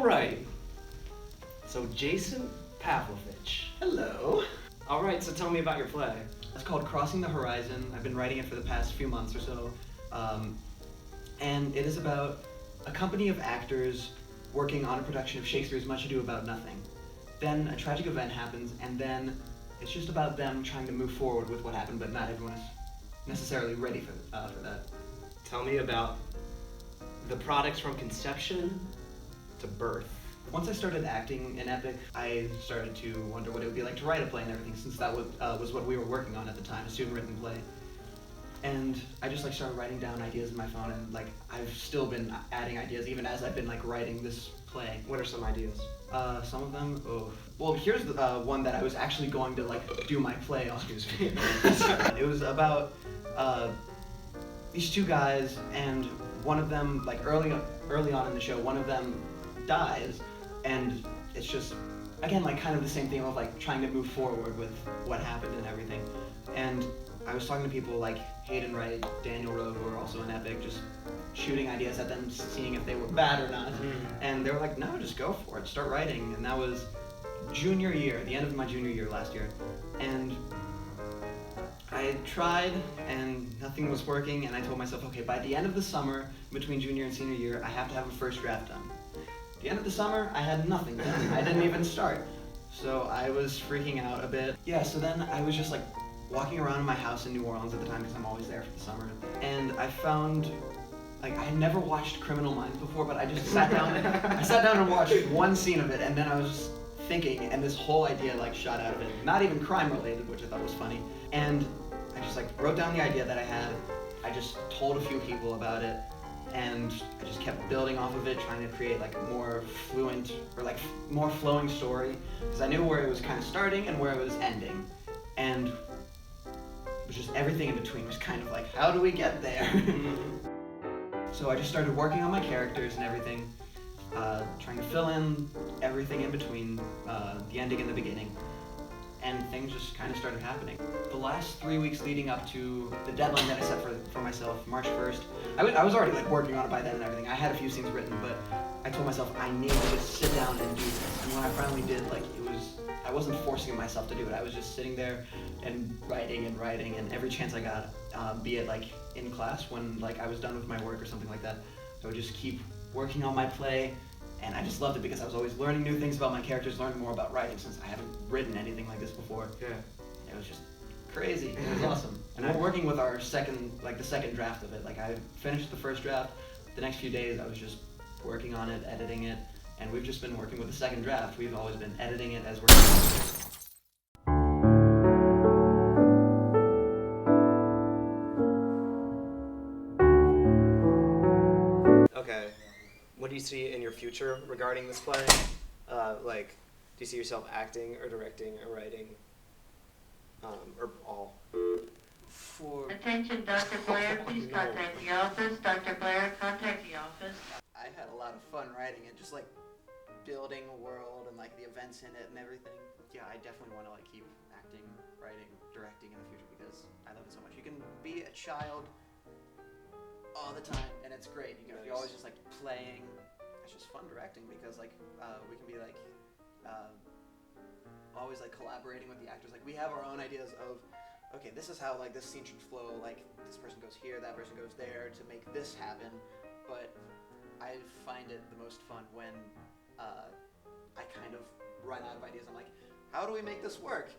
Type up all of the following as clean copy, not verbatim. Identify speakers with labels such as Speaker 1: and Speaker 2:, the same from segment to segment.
Speaker 1: right. So Jason Pavlovich.
Speaker 2: Hello.
Speaker 1: All right, so tell me about your play.
Speaker 2: It's called Crossing the Horizon. I've been writing it for the past few months or so. And it is about a company of actors working on a production of Shakespeare's Much Ado About Nothing. Then a tragic event happens, and then it's just about them trying to move forward with what happened, but not everyone is necessarily ready for that.
Speaker 1: Tell me about the products from conception to birth.
Speaker 2: Once I started acting in Epic, I started to wonder what it would be like to write a play and everything, since that was what we were working on at the time, a student-written play. And I just started writing down ideas in my phone, and I've still been adding ideas even as I've been writing this play.
Speaker 1: What are some ideas?
Speaker 2: Some of them, well, here's the one that I was actually going to do my play on.
Speaker 1: Excuse me.
Speaker 2: It was about these two guys, and one of them, early on in the show, one of them dies, and it's just, again, kind of the same theme of trying to move forward with what happened and everything. And I was talking to people like Hayden Wright, Daniel Rowe, who are also in Epic, just shooting ideas at them, seeing if they were bad or not. And they were like, no, just go for it, start writing. And that was junior year, the end of my junior year last year. And I tried and nothing was working, and I told myself, okay, by the end of the summer, between junior and senior year, I have to have a first draft done. At the end of the summer, I had nothing done. I didn't even start. So I was freaking out a bit. Yeah, so then I was just walking around in my house in New Orleans at the time, because I'm always there for the summer, and I found, I had never watched Criminal Minds before, but I just sat down and watched one scene of it, and then I was just thinking, and this whole idea shot out of it. Not even crime related, which I thought was funny. And I just wrote down the idea that I had. I just told a few people about it, and I just kept building off of it, trying to create more fluent or more flowing story, because I knew where it was kind of starting and where it was ending. And it was just everything in between was kind of how do we get there? So I just started working on my characters and everything, trying to fill in everything in between the ending and the beginning, and things just kind of started happening. The last 3 weeks leading up to the deadline that I set for myself, March 1st, I was already working on it by then and everything. I had a few scenes written, but I told myself I need to just sit down and do this. And when I finally did, I wasn't forcing myself to do it. I was just sitting there and writing, and every chance I got, be it in class when I was done with my work or something like that, I would just keep working on my play, and I just loved it because I was always learning new things about my characters, learning more about writing, since I haven't written anything like this before.
Speaker 1: Yeah.
Speaker 2: It was just crazy. It was awesome. And we're working with our second draft of it. I finished the first draft. The next few days I was just working on it, editing it, and we've just been working with the second draft. We've always been editing it as we're
Speaker 1: Okay. What do you see in your future regarding this play? Do you see yourself acting or directing or writing? Or all?
Speaker 3: Attention, Dr. Blair, please contact the office. Dr. Blair, contact the office.
Speaker 2: I had a lot of fun writing it, just building a world and the events in it and everything. Yeah, I definitely want to keep acting, writing, directing in the future because I love it so much. You can be a child all the time and it's great. You're always just playing. It's just fun directing because we can be always collaborating with the actors. We have our own ideas of, okay, this is how this scene should flow. This person goes here, that person goes there to make this happen. But I find it the most fun when I kind of run out of ideas. I'm how do we make this work?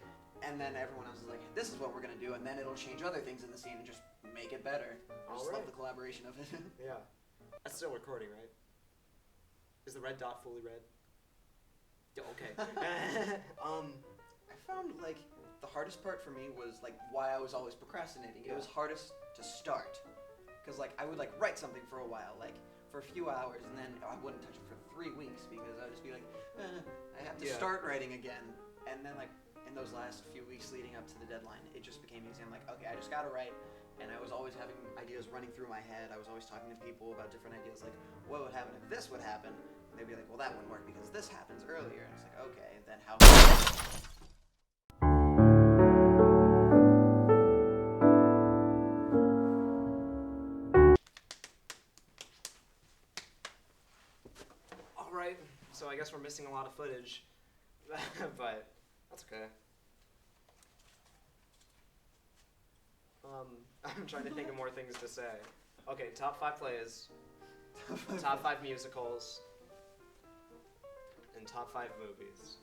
Speaker 2: And then everyone else is this is what we're gonna do, and then it'll change other things in the scene and just make it better. I just love the collaboration of it.
Speaker 1: Yeah. That's still recording, right? Is the red dot fully red? Okay.
Speaker 2: I found the hardest part for me was why I was always procrastinating.
Speaker 1: Yeah.
Speaker 2: It was hardest to start, because I would write something for a while, for a few hours, and then I wouldn't touch it for 3 weeks because I'd just be I have to start writing again. And then in those last few weeks leading up to the deadline, it just became easy. I'm okay, I just gotta write. And I was always having ideas running through my head. I was always talking to people about different ideas, what would happen if this would happen? And they'd be well, that wouldn't work because this happens earlier. And it's okay, then how?
Speaker 1: right. So I guess we're missing a lot of footage, but that's okay. I'm trying to think of more things to say. Okay, top 5 plays, top 5 musicals, and top 5 movies.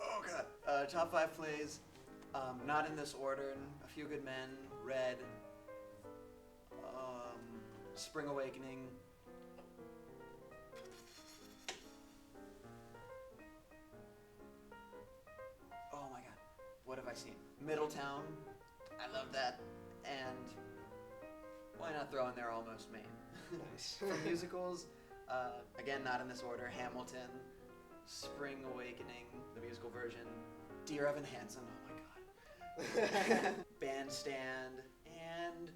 Speaker 2: Oh god. Top 5 plays. Not in this order. A Few Good Men, Red, Spring Awakening. Oh my god. What have I seen? Middletown. I love that. And why not throw in there Almost Maine?
Speaker 1: Nice.
Speaker 2: For musicals, again, not in this order. Hamilton, Spring Awakening, the musical version, Dear Evan Hansen, oh my god. Bandstand, and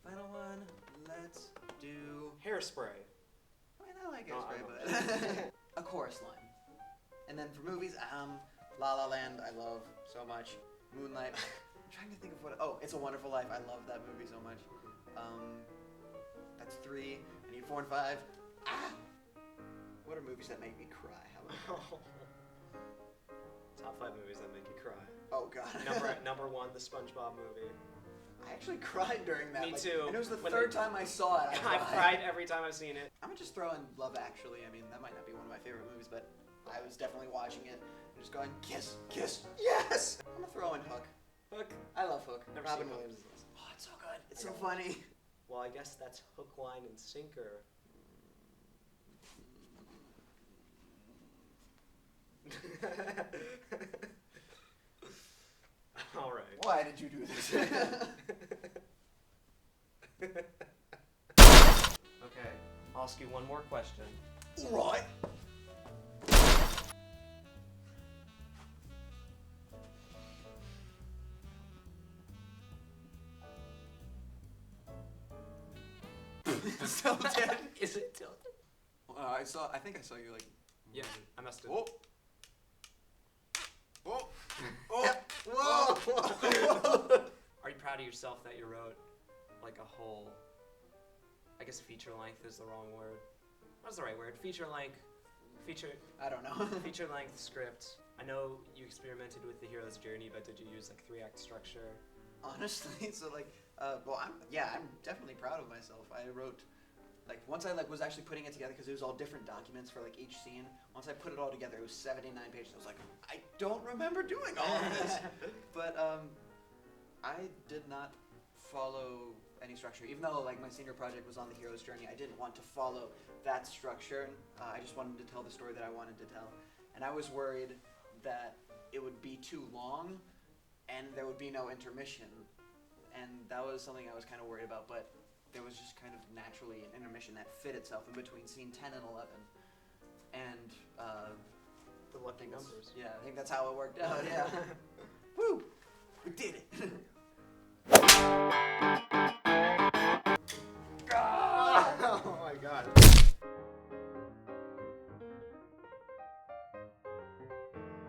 Speaker 2: final one, let's do...
Speaker 1: Hairspray.
Speaker 2: I mean, I like
Speaker 1: No, I
Speaker 2: Hairspray, but... A chorus line. And then for movies, La La Land, I love so much. Moonlight, I'm trying to think of what... Oh, It's a Wonderful Life, I love that movie so much. That's 3. I need 4 and 5. Ah! What are movies that make me cry? How about
Speaker 1: Top 5 movies that make you cry.
Speaker 2: Oh god.
Speaker 1: Number 1, the SpongeBob movie.
Speaker 2: I actually cried during that.
Speaker 1: Me too.
Speaker 2: And it was the
Speaker 1: When
Speaker 2: third time I saw it.
Speaker 1: I've cried every time I've seen it.
Speaker 2: I'm gonna just throw in Love Actually. I mean, that might not be one of my favorite movies, but I was definitely watching it and just going, kiss, kiss, yes! I'm gonna throw in Hook.
Speaker 1: Hook.
Speaker 2: I love Hook.
Speaker 1: Never
Speaker 2: Robin
Speaker 1: seen Hook.
Speaker 2: Williams. Oh, it's so good. It's
Speaker 1: I
Speaker 2: so
Speaker 1: got
Speaker 2: funny.
Speaker 1: Well, I guess that's hook, line, and sinker. All right.
Speaker 2: Why did you do this?
Speaker 1: Okay, I'll ask you one more question.
Speaker 2: Right. Still dead.
Speaker 1: Is it tilted?
Speaker 2: I think I saw you like.
Speaker 1: Yeah, I messed it.
Speaker 2: Whoa. Whoa. Oh. Whoa.
Speaker 1: Are you proud of yourself that you wrote like a whole, I guess feature length is the wrong word. What's the right word? Feature length
Speaker 2: I don't know.
Speaker 1: feature length script. I know you experimented with the hero's journey, but did you use like 3-act structure?
Speaker 2: Honestly, so like, well, I'm definitely proud of myself. I wrote, like, once I was actually putting it together because it was all different documents for like each scene. Once I put it all together, it was 79 pages. I was like, I don't remember doing all of this. But I did not follow any structure, even though like my senior project was on the hero's journey. I didn't want to follow that structure. I just wanted to tell the story that I wanted to tell, and I was worried that it would be too long and there would be no intermission, and that was something I was kind of worried about, but there was just kind of naturally an intermission that fit itself in between scene 10 and 11, and
Speaker 1: The lucky numbers.
Speaker 2: yeah, I think that's how it worked out. Yeah. Woo, we did it.